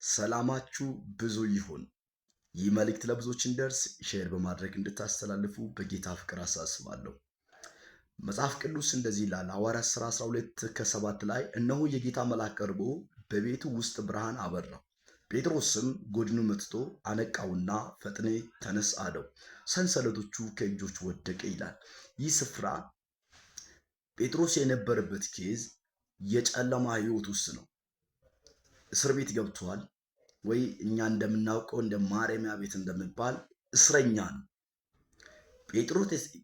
ሰላማችሁ ብዙ ይሁን። ይህ መልእክት ለብዙዎች እንዲደርስ ሼር በማድረግ እንድታስተላልፉ በጌታ ፍቅር አሳስባለሁ። መጽሐፍ ቅዱስ እንደዚህ ይላል። ሐዋርያት ሥራ 12:7 ላይ እነሆ የጌታ መልአክ ቀርቦ በቤቱ ውስጥ ብርሃን አበራው። ጴጥሮስም ጎድኑ መትቶ አነቃውና ፈጥኔ ተነስ አለው። ሰንሰለቶቹ ከእጆቹ ወደቀ ይላል። ይህ ስፍራ ጴጥሮስ የነበረበት ኬዝ የጨለማ ህይወት ውስጥ ነው። እስር ቤት ገብቷል። ወይ እኛ እንደምናውቀው እንደ ማረሚያ ቤት እንደሚባል እስረኛ ነው።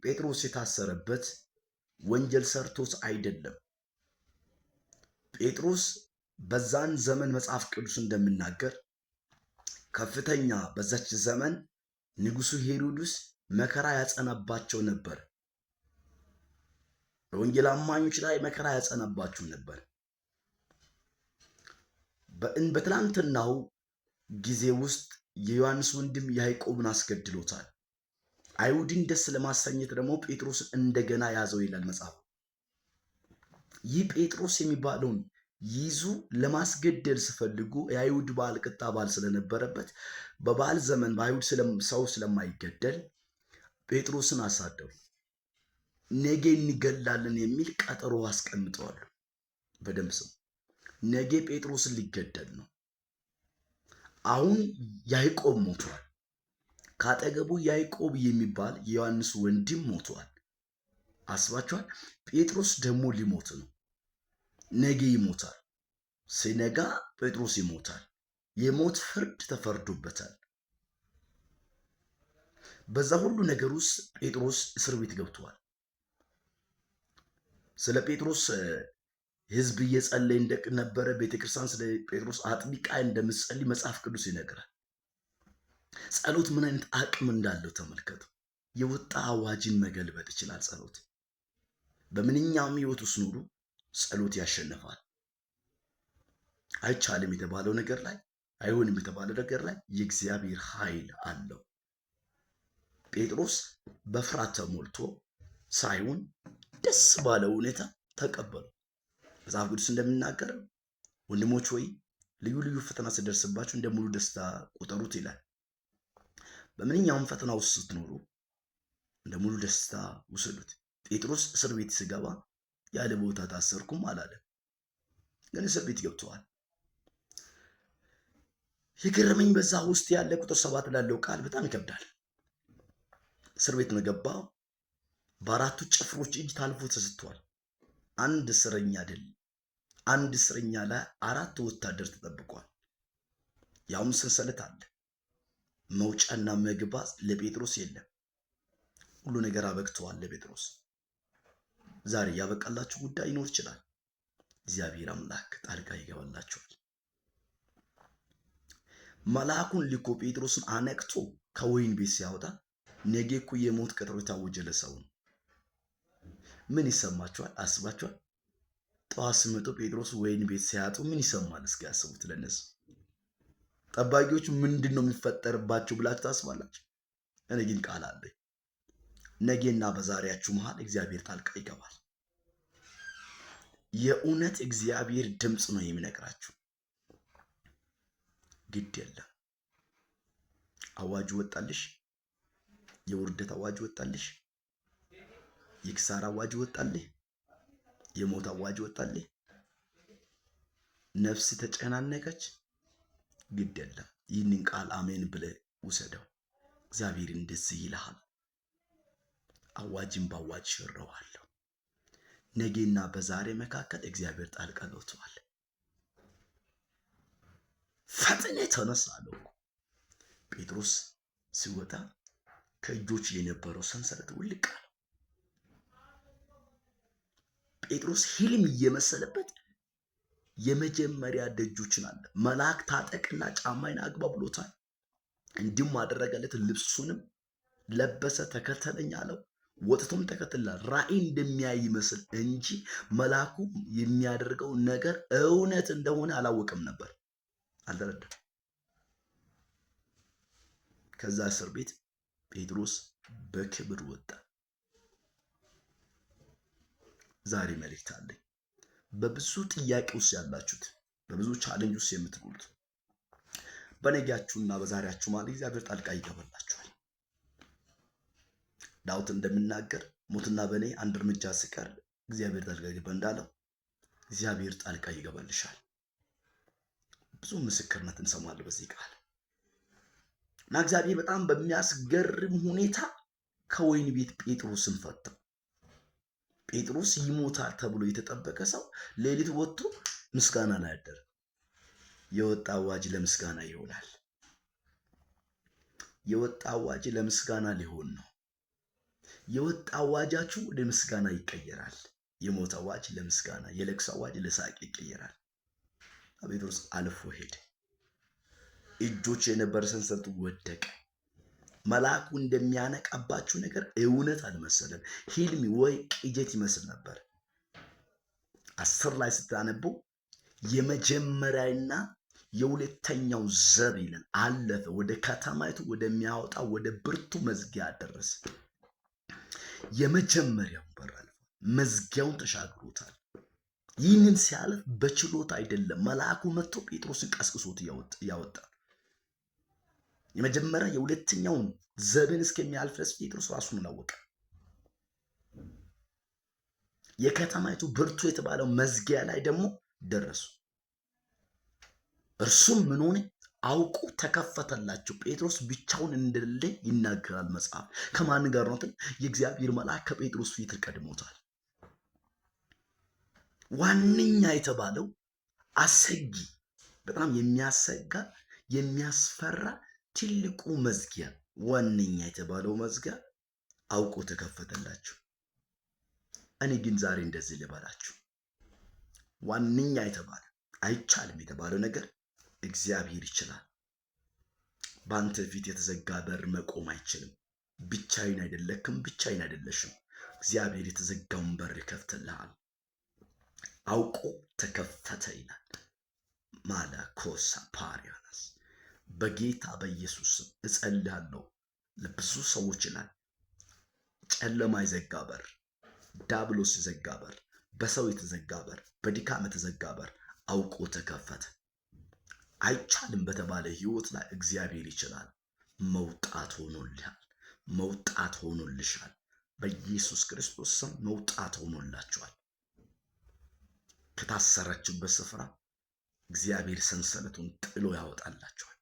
ጴጥሮስ የታሰረበት ወንጀል ሰርቶስ አይደለም። ጴጥሮስ በዛን ዘመን መጽሐፍ ቅዱስ እንደሚናገር ከፍተኛ በዛች ዘመን ንጉሱ ሄሮድስ መከራ ያጸናባቸው ነበር። በወንጌል አማኞች ላይ መከራ ያጸናባቸው ነበር። በትላንትናው ጊዜ ውስጥ የዮሐንስ ወንድም ያዕቆብን አስገድሎታል። አይሁድን ደስ ለማሰኘት ደግሞ ጴጥሮስ እንደገና ያዘው ይላል መጽሐፍ። ይህ ጴጥሮስ የሚባለውን ይዙ ለማስገደል ሲፈልጉ የአይሁድ በዓል ቅጣ በዓል ስለነበረበት በበዓል ዘመን በአይሁድ ሰው ስለማይገደል ጴጥሮስን አሳደሩ። ነገ እንገላለን የሚል ቀጠሮ አስቀምጠዋል። በደንብ ሰው ነገ ጴጥሮስን ሊገደል ነው። አሁን ያዕቆብ ሞቷል። ካጠገቡ ያዕቆብ የሚባል የዮሐንስ ወንድም ሞቷል። አስባችኋል? ጴጥሮስ ደግሞ ሊሞት ነው። ነገ ይሞታል። ሲነጋ ጴጥሮስ ይሞታል። የሞት ፍርድ ተፈርዶበታል። በዛ ሁሉ ነገር ውስጥ ጴጥሮስ እስር ቤት ገብቷል። ስለ ጴጥሮስ ህዝብ እየጸለየ እንደነበረ ቤተክርስቲያን ስለ ጴጥሮስ አጥብቃ እንደምትጸልይ መጽሐፍ ቅዱስ ይነግራል። ጸሎት ምን አይነት አቅም እንዳለው ተመልከቱ። የወጣ አዋጅን መገልበጥ ይችላል ጸሎት። በምንኛውም ህይወት ውስጥ ኑሩ፣ ጸሎት ያሸንፋል። አይቻልም የተባለው ነገር ላይ፣ አይሆንም የተባለው ነገር ላይ የእግዚአብሔር ኃይል አለው። ጴጥሮስ በፍርሃት ተሞልቶ ሳይሆን ደስ ባለ ሁኔታ ተቀበሉ። መጽሐፍ ቅዱስ እንደሚናገር ወንድሞች ሆይ ልዩ ልዩ ፈተና ሲደርስባችሁ እንደ ሙሉ ደስታ ቁጠሩት ይላል። በምንኛውም ፈተና ውስጥ ስትኖሩ እንደ ሙሉ ደስታ ውሰዱት። ጴጥሮስ እስር ቤት ሲገባ ያለ ቦታ ታሰርኩም አላለም፣ ግን እስር ቤት ገብተዋል። የገረመኝ በዛ ውስጥ ያለ ቁጥር 7 ላለው ቃል በጣም ይከብዳል። እስር ቤት ነው ገባው። በአራቱ ጭፍሮች እጅ ታልፎ ተሰጥቷል። አንድ እስረኛ አይደለም፣ አንድ እስረኛ ላይ 4 ወታደር ተጠብቋል። ያውም ሰንሰለት አለ። መውጫና መግባት ለጴጥሮስ የለም። ሁሉ ነገር አበቅተዋል ለጴጥሮስ። ዛሬ ያበቃላችሁ ጉዳይ ይኖር ይችላል። እግዚአብሔር አምላክ ጣልቃ ይገባላችኋል። መልአኩን ልኮ ጴጥሮስን አነቅቶ ከወይን ቤት ሲያወጣ ነገ እኮ የሞት ቀጠሮ የታወጀ ለሰው ነው። ምን ይሰማችኋል? አስባችኋል? ጠዋት ሲመጡ ጴጥሮስ ወይን ቤት ሲያጡ ምን ይሰማል? እስኪ ያስቡት። ለነሱ ጠባቂዎች ምንድን ነው የሚፈጠርባቸው ብላችሁ ታስባላችሁ? እኔ ግን ቃል አለኝ። ነገና በዛሬያችሁ መሃል እግዚአብሔር ጣልቃ ይገባል። የእውነት እግዚአብሔር ድምፅ ነው የሚነግራችሁ። ግድ የለም። አዋጅ ወጣልሽ። የውርደት አዋጅ ወጣልሽ። የክሳራ አዋጅ ወጣልህ። የሞት አዋጅ ወጣልህ። ነፍስ ተጨናነቀች። ግድ የለም። ይህንን ቃል አሜን ብለህ ውሰደው። እግዚአብሔር እንደዚህ ይልሃል። አዋጅን በአዋጅ ሽረዋለሁ። ነገና በዛሬ መካከል እግዚአብሔር ጣልቃ ገብቷል። ፈጥነ ተነስ አለው። ጴጥሮስ ሲወጣ ከእጆች የነበረው ሰንሰለት ውልቅ አለ። ጴጥሮስ ህልም እየመሰለበት የመጀመሪያ ደጆችን አለ። መልአክ ታጠቅና ጫማይን አግባ ብሎታል። እንዲሁም አደረገለት። ልብሱንም ለበሰ፣ ተከተለኝ አለው። ወጥቶም ተከተለ። ራእይ እንደሚያይ ይመስል እንጂ መልአኩ የሚያደርገው ነገር እውነት እንደሆነ አላወቅም ነበር፣ አልተረዳም። ከዛ እስር ቤት ጴጥሮስ በክብር ወጣ። ዛሬ መልእክት አለኝ። በብዙ ጥያቄ ውስጥ ያላችሁት፣ በብዙ ቻሌንጅ ውስጥ የምትኖሩት በነጋችሁና በዛሬያችሁ ማለት እግዚአብሔር ጣልቃ ይገባላችኋል። ዳዊት እንደሚናገር ሞትና በእኔ አንድ እርምጃ ሲቀር እግዚአብሔር ጣልቃ ይገባ እንዳለው እግዚአብሔር ጣልቃ ይገባልሻል። ብዙ ምስክርነት እንሰማለን በዚህ ቃል እና እግዚአብሔር በጣም በሚያስገርም ሁኔታ ከወይን ቤት ጴጥሮስን ፈታው። ጴጥሮስ ይሞታል ተብሎ የተጠበቀ ሰው ሌሊት ወጥቶ ምስጋና ላይ አደረ። የወጣ አዋጅ ለምስጋና ይሆናል። የወጣ አዋጅ ለምስጋና ሊሆን ነው። የወጣ አዋጃችሁ ወደ ምስጋና ይቀየራል። የሞት አዋጅ ለምስጋና፣ የለቅሶ አዋጅ ለሳቅ ይቀየራል። ጴጥሮስ አልፎ ሄደ። እጆች የነበረ ሰንሰለቱ ወደቀ። መልአኩ እንደሚያነቃባችሁ ነገር እውነት አልመሰለም። ህልም ወይ ቅጀት ይመስል ነበር። 10 ላይ ስታነቡ የመጀመሪያና የሁለተኛው ዘብ ይላል አለፈ፣ ወደ ከተማይቱ ወደሚያወጣ ወደ ብርቱ መዝጊያ ደረሰ። የመጀመሪያው በር አልፏል። መዝጊያውን ተሻግሮታል። ይህንን ሲያልፍ በችሎታ አይደለም፣ መልአኩ መጥቶ ጴጥሮስን ቀስቅሶት ያወጣ። የመጀመሪያ የሁለተኛውን ዘብን እስከሚያልፍ ድረስ ጴጥሮስ ራሱን አላወቀ። የከተማይቱ ብርቱ የተባለው መዝጊያ ላይ ደግሞ ደረሱ። እርሱም ምን ሆነ? አውቆ ተከፈተላቸው። ጴጥሮስ ብቻውን እንደሌለ ይናገራል መጽሐፍ። ከማን ጋር ነው? የእግዚአብሔር መልአክ ከጴጥሮስ ፊት ቀድሞታል። ዋነኛ የተባለው አሰጊ፣ በጣም የሚያሰጋ የሚያስፈራ ትልቁ መዝጊያ፣ ዋነኛ የተባለው መዝጊያ አውቆ ተከፈተላችሁ። እኔ ግን ዛሬ እንደዚህ ልበላችሁ፣ ዋነኛ የተባለ አይቻልም የተባለው ነገር እግዚአብሔር ይችላል። በአንተ ፊት የተዘጋ በር መቆም አይችልም። ብቻዬን አይደለክም፣ ብቻዬን አይደለሽም። እግዚአብሔር የተዘጋውን በር ይከፍትልሃል። አውቆ ተከፈተ ይላል። ማላኮሳ ፓሪያናስ በጌታ በኢየሱስ ስም እጸልያለሁ ለብዙ ሰዎች ይላል። ጨለማ የዘጋ በር፣ ዲያብሎስ የዘጋ በር፣ በሰው የተዘጋ በር፣ በድካም የተዘጋ በር አውቆ ተከፈተ። አይቻልም በተባለ ህይወት ላይ እግዚአብሔር ይችላል። መውጣት ሆኖልሃል። መውጣት ሆኖልሻል። በኢየሱስ ክርስቶስ ስም መውጣት ሆኖላችኋል። ከታሰራችሁበት ስፍራ እግዚአብሔር ሰንሰለቱን ጥሎ ያወጣላችኋል።